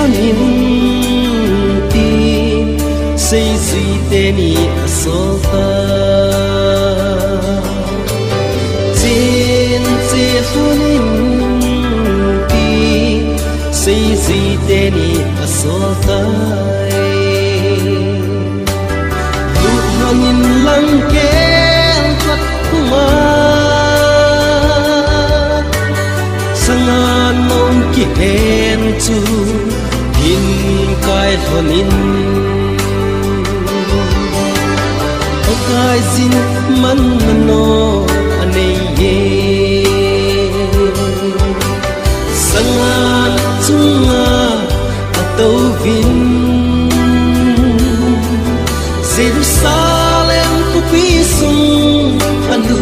thân in tin xây duy tên ý số ta trên thân in tin xây duy tên ý số ta lúc hằng in lăng kén thật mà sangan mong kihen chu in kai thonin o kai zin man no anei ye sangan chunga ato vin Jerusalem ku pisung anu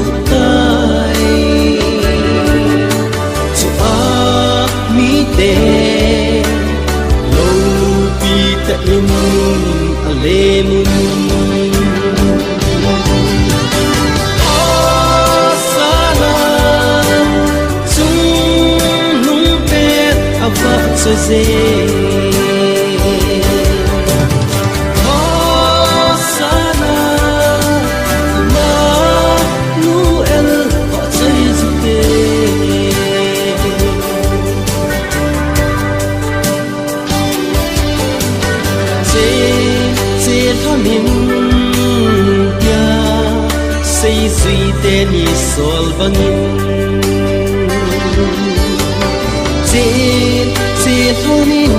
in alemun Osana chung nung pet ava choze Osana Emmanuel va chai jute thân in tia xây duy tên ý sol vang in trên thân in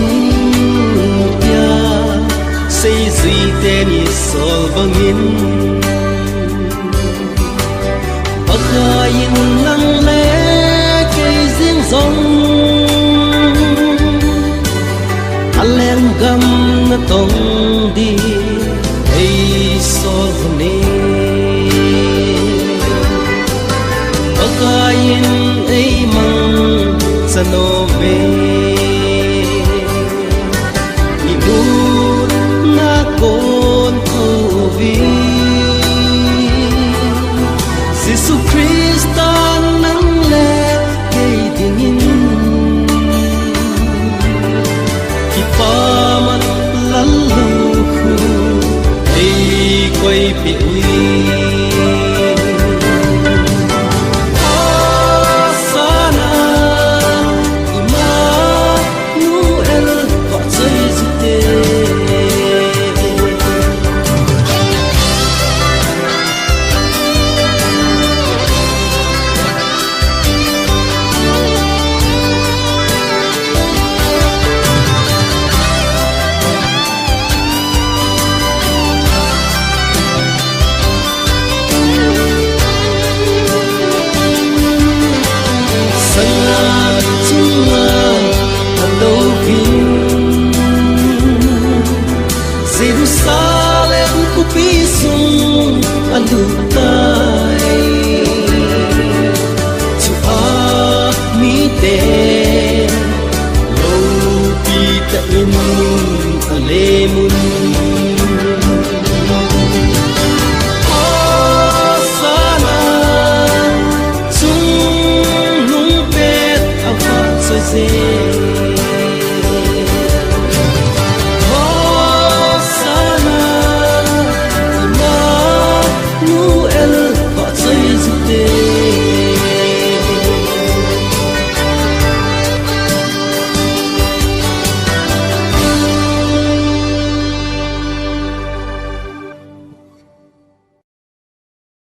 tia xây duy tên ý sol vang in bắc in lăng lẽ cây riêng rong alem gam na tong đi ei sol ne bakain ei mang sanove ibut na kon kovi Jesu Christa nang le kay dingin kipamat laluhu ei quay bị uy Osana Emmanuel va chai jute sangat cuma Elohim Jerusalem ku pisung alutai Chua mi te lo pita in alemun Osana say